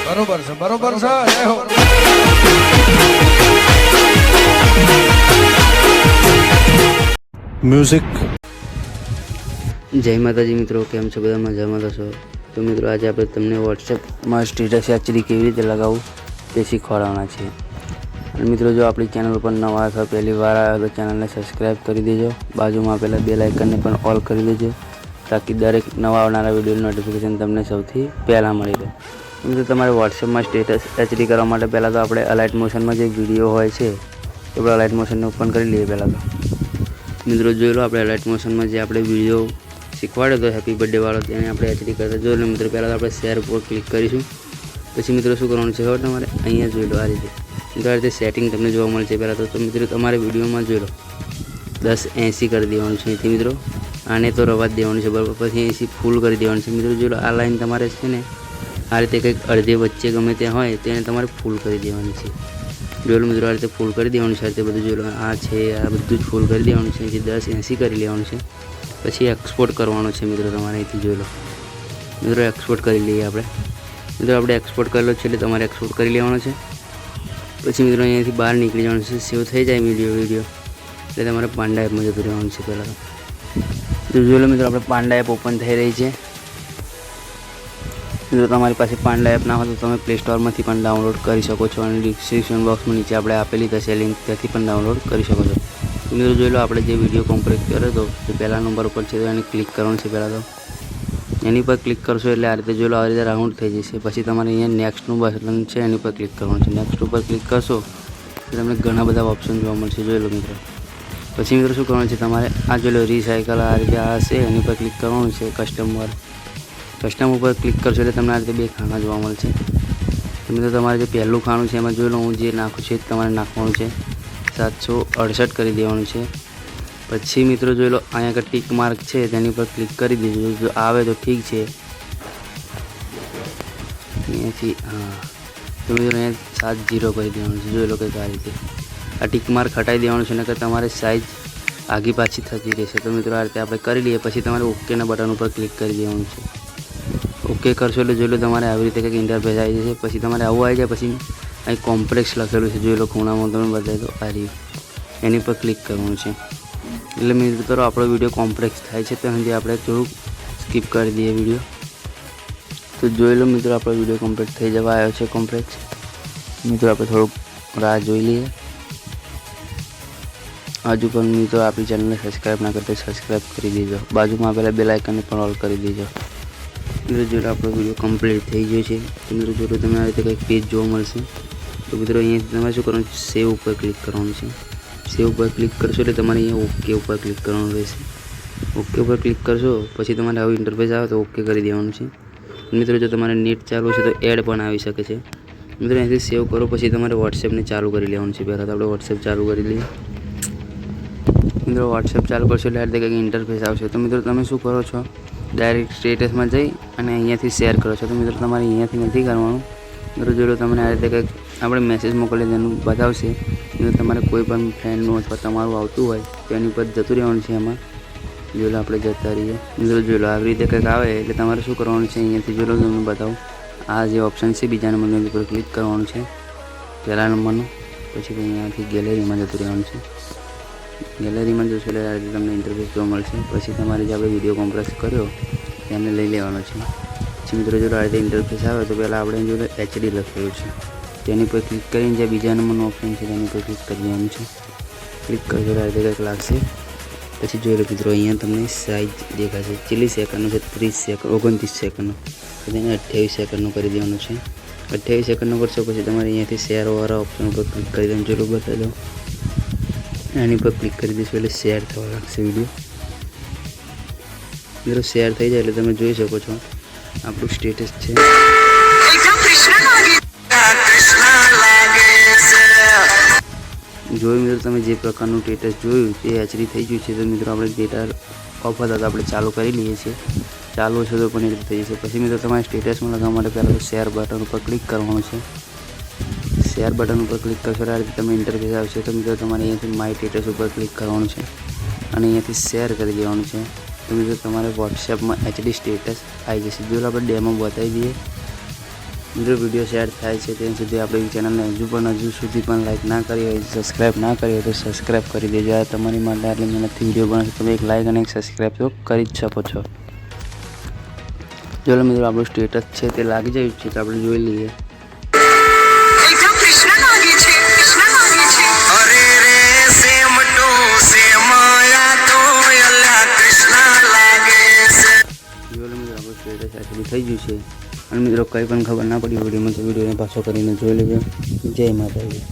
બરોબર છે બરોબર છે જય હો મ્યુઝિક જય માતાજી મિત્રો, કેમ છો? બધા મજામાં થશો? તો મિત્રો આજે આપણે તમને વોટ્સએપમાં સ્ટેટસ એચડી કેવી રીતે લગાવવું તે શીખવાડવાના છે. અને મિત્રો જો આપણી ચેનલ ઉપર નવા અથવા પહેલી વાર આવ્યા તો ચેનલને સબસ્ક્રાઈબ કરી દેજો. બાજુમાં આપેલા બેલ આઇકનને પણ ઓલ કરી દેજો તાકી દરેક નવા આવનારા વિડીયોનું નોટિફિકેશન તમને સૌથી પહેલાં મળી રહે. મિત્રો તમારે વોટ્સએપમાં સ્ટેટસ એચડી કરવા માટે પહેલાં તો આપણે અલાઇટ મોશનમાં જે વિડીયો હોય છે તો આપણે અલાઇટ મોશનને ઓપન કરી લઈએ. પહેલાં તો મિત્રો જોઈ લો, આપણે અલાઇટ મોશનમાં જે આપણે વિડીયો શીખવાડ્યો હતો હેપી બર્થડે વાળો તેને આપણે એચડી કરતા જોઈ લો. મિત્રો પહેલાં તો આપણે શેર ઉપર ક્લિક કરીશું. પછી મિત્રો શું કરવાનું છે ખબર તમારે? અહીંયા જોઈ લો, આ રીતે મિત્રો આ રીતે સેટિંગ તમને જોવા મળશે. પહેલાં તો મિત્રો તમારે વિડીયોમાં જોઈ લો 1080 કરી દેવાનું છે. અહીંથી મિત્રો આને તો રવા જ દેવાનું છે બરાબર. પછી 80 ફૂલ કરી દેવાનું છે. મિત્રો જોઈ લો, આ લાઈન તમારે છે ને આ રીતે કંઈક અડધે વચ્ચે ગમે ત્યાં હોય તેને તમારે ફૂલ કરી દેવાની છે. જોઈ લો મિત્રો, આ રીતે ફૂલ કરી દેવાનું છે. આ રીતે બધું જોઈ લો, આ છે આ બધું જ ફૂલ કરી દેવાનું છે. અહીંથી 1080 કરી લેવાનું છે. પછી એક્સપોર્ટ કરવાનો છે મિત્રો તમારે. અહીંથી જોઈ લો મિત્રો, એક્સપોર્ટ કરી લઈએ આપણે. મિત્રો આપણે એક્સપોર્ટ કરેલો છે એટલે તમારે એક્સપોર્ટ કરી લેવાનો છે. પછી મિત્રો અહીંયાથી બહાર નીકળી જવાનું છે. સેવ થઈ જાય વિડીયો એટલે તમારે પાંડા એપમાં જતું રહેવાનું છે. પહેલાં તો જોઈ લો મિત્રો, આપણે પાંડા એપ ઓપન થઈ રહી છે. જો તમારી પાસે પાંડા એપ ના હોય તો તમે પ્લે સ્ટોરમાંથી પણ ડાઉનલોડ કરી શકો છો અને ડિસ્ક્રિપ્શન બોક્સમાં નીચે આપણે આપેલી થશે લિંક, ત્યાંથી પણ ડાઉનલોડ કરી શકો છો. મિત્રો જોઈ લો, આપણે જે વિડીયો કોમ્પ્રેસ કર્યો હતો તે પહેલા નંબર ઉપર છે તો એને ક્લિક કરવાનું છે. પહેલાં તો એની પર ક્લિક કરશો એટલે આ રીતે જોઈ લો, આ રીતે રાઉન્ડ થઈ જશે. પછી તમારે અહીંયા નેક્સ્ટનું બટન છે એની પર ક્લિક કરવાનું છે. નેક્સ્ટ ઉપર ક્લિક કરશો તો તમને ઘણા બધા ઓપ્શન જોવા મળશે. જોઈ લો મિત્રો, પછી મિત્રો શું કરવાનું છે તમારે? આ જોઈ લો રિસાયકલ, આ રીતે આ હશે એની પર ક્લિક કરવાનું છે. કસ્ટમ ઉપર ક્લિક કરશો એટલે તમને આ રીતે બે ખાના જોવા મળશે. તો મિત્રો તમારે જે પહેલું ખાનું છે એમાં જોઈ લો, હું જે નાખું છું તમારે નાખવાનું છે. 768 કરી દેવાનું છે. પછી મિત્રો જોઈ લો, અહીંયા આગળ ટીક માર્ક છે તેની પર ક્લિક કરી દેજો. જો આવે તો ઠીક છે. અહીંયાથી હા, તો મિત્રો અહીંયા 70 કરી દેવાનું છે. જોઈ લો કે આ રીતે આ ટીક માર્ક હટાવી દેવાનું છે, નકર તમારે સાઇઝ આગી પાછી થતી રહેશે. તો મિત્રો આ રીતે આપણે કરી લઈએ. પછી તમારે ઓકેના બટન ઉપર ક્લિક કરી દેવાનું છે. ઓકે કરશો એટલે જોઈ લો તમારે આવી રીતે કંઈક ઇન્ટરફેસ આવી જશે. પછી તમારે આવું આવી જાય. પછી અહીં કોમ્પ્લેક્સ લખેલું છે, જોઈ લો ખૂણામાં તમે બતાવી દો આ રહ્યું, એની પર ક્લિક કરવાનું છે. એટલે મિત્રો આપણો વિડીયો કોમ્પ્લેક્સ થાય છે તો હજી આપણે થોડુંક સ્કીપ કરી દઈએ વિડીયો. તો જોઈ લો મિત્રો, આપણો વિડીયો કમ્પ્લીટ થઈ જવા આવ્યો છે કોમ્પ્લેક્સ. મિત્રો આપણે થોડુંક રાહ જોઈ લઈએ. હજુ પણ મિત્રો આપણી ચેનલને સબસ્ક્રાઈબ ના કરતા સબસ્ક્રાઈબ કરી દેજો. બાજુમાં આપેલા બેલ આઇકનને પણ ઓલ કરી દેજો. મિત્રો જો આપણો વિડીયો કમ્પ્લીટ થઈ ગયો છે તો મિત્રો જો તમને આ રીતે કંઈક પેજ જોવા મળશે. તો મિત્રો અહીંયાથી તમારે શું કરવાનું છે? સેવ ઉપર ક્લિક કરવાનું છે. સેવ ઉપર ક્લિક કરશો એટલે તમારે અહીંયા ઓકે ઉપર ક્લિક કરવાનું રહેશે. ઓકે ઉપર ક્લિક કરશો પછી તમારે આવું ઇન્ટરફેસ આવે તો ઓકે કરી દેવાનું છે. મિત્રો જો તમારે નેટ ચાલુ છે તો એડ પણ આવી શકે છે. મિત્રો અહીંથી સેવ કરો પછી તમારે વોટ્સએપને ચાલુ કરી લેવાનું છે. પહેલાં તો આપણે વોટ્સએપ ચાલુ કરી લઈએ. મિત્રો વોટ્સએપ ચાલુ કરશો એટલે આ રીતે કંઈક ઇન્ટરફેસ આવશે. તો મિત્રો તમે શું કરો છો? ડાયરેક્ટ સ્ટેટસમાં જઈ અને અહીંયાથી શેર કરો છો. તો મિત્રો તમારે અહીંયાથી નથી કરવાનું. મિત્રો જોઈ લો, તમને આ રીતે કંઈક આપણે મેસેજ મોકલીએ તેનું બતાવશે. મિત્રો તમારે કોઈ પણ ફ્રેન્ડનું અથવા તમારું આવતું હોય તો એની પર જતું રહેવાનું છે. એમાં જોઈ લો આપણે જતા રહીએ. મિત્રો જોઈ લો આવી રીતે કંઈક આવે એટલે તમારે શું કરવાનું છે? અહીંયાથી જોઈ લો તમને બતાવું, આ જે ઓપ્શન છે બીજા નંબરની ઉપર ક્લિક કરવાનું છે, પહેલા નંબરનું. પછી અહીંયાથી ગેલેરીમાં જતું રહેવાનું છે. ગેલેરીમાં જશો એટલે આ રીતે તમને ઇન્ટરફેસ જોવા મળશે. પછી તમારે જે આપણે વિડીયો કોમ્પ્રેસ કર્યો તેને લઈ લેવાનો છે. પછી મિત્રો જો આ રીતે ઇન્ટરફેસ આવે તો પહેલાં આપણે જો એચડી લખેલું છે તેની પર ક્લિક કરીને જે બીજા નંબરનું ઓપ્શન છે તેની પર ક્લિક કરી દેવાનું છે. ક્લિક કરશો આ રીતે કંઈક લાગશે. પછી જોઈ લો મિત્રો, અહીંયા તમને સાઇઝ દેખાશે. કેટલી સેકન્ડનું છે? 30 સેકન્ડ, 29 સેકન્ડનું. તો તેને 28 સેકન્ડનું કરી દેવાનું છે. 28 સેકન્ડનું કરશો પછી તમારે અહીંયાથી શેરવાળા ઓપ્શન ઉપર ક્લિક કરી દેવાનું. જોઈ લો બતાવી દો, એની પર ક્લિક કરી દઈશું એટલે શેર થવા લાગશે વિડીયો. મિત્રો શેર થઈ જાય એટલે તમે જોઈ શકો છો આપણું સ્ટેટસ છે. જોયું મિત્રો, તમે જે પ્રકારનું સ્ટેટસ જોયું તે એચડી થઈ ગયું છે. તો મિત્રો આપણે ડેટા ઓફ હતા તો આપણે ચાલુ કરી લઈએ છીએ. ચાલુ છે તો પણ એ રીતે થઈ જશે. પછી મિત્રો તમારે સ્ટેટસમાં લગાવવા માટે પહેલાં તો શેર બટન ઉપર ક્લિક કરવાનું છે. શેર બટન ઉપર ક્લિક કરશો આ રીતે તમે ઇન્ટરફેસ આવશે. તો મિત્રો તમારે અહીંયાથી માય સ્ટેટસ ઉપર ક્લિક કરવાનું છે અને અહીંયાથી શેર કરી દેવાનું છે. તો મિત્રો તમારે વોટ્સએપમાં એચડી સ્ટેટસ આવી જશે. જો આપણે ડેમો બતાવી દઈએ. મિત્રો વિડીયો શેર થાય છે ત્યાં સુધી આપણી ચેનલને હજુ સુધી પણ લાઈક ના કરી હોય, સબસ્ક્રાઈબ ના કરી હોય તો સબસ્ક્રાઈબ કરી દેજો. આ તમારી માટે આટલી મહેનતથી વિડીયો બનાવશો, તમે એક લાઈક અને એક સબસ્ક્રાઈબ તો કરી જ શકો છો. ચલો મિત્રો, આપણું સ્ટેટસ છે તે લાગી જાય છે તો આપણે જોઈ લઈએ. સ્ટેટસ થઈ ગયું છે અને મિત્રો કંઈ પણ ખબર ના પડી વિડીયોમાં તો વિડીયોને પાછો કરીને જોઈ લેજો. જય માતાજી.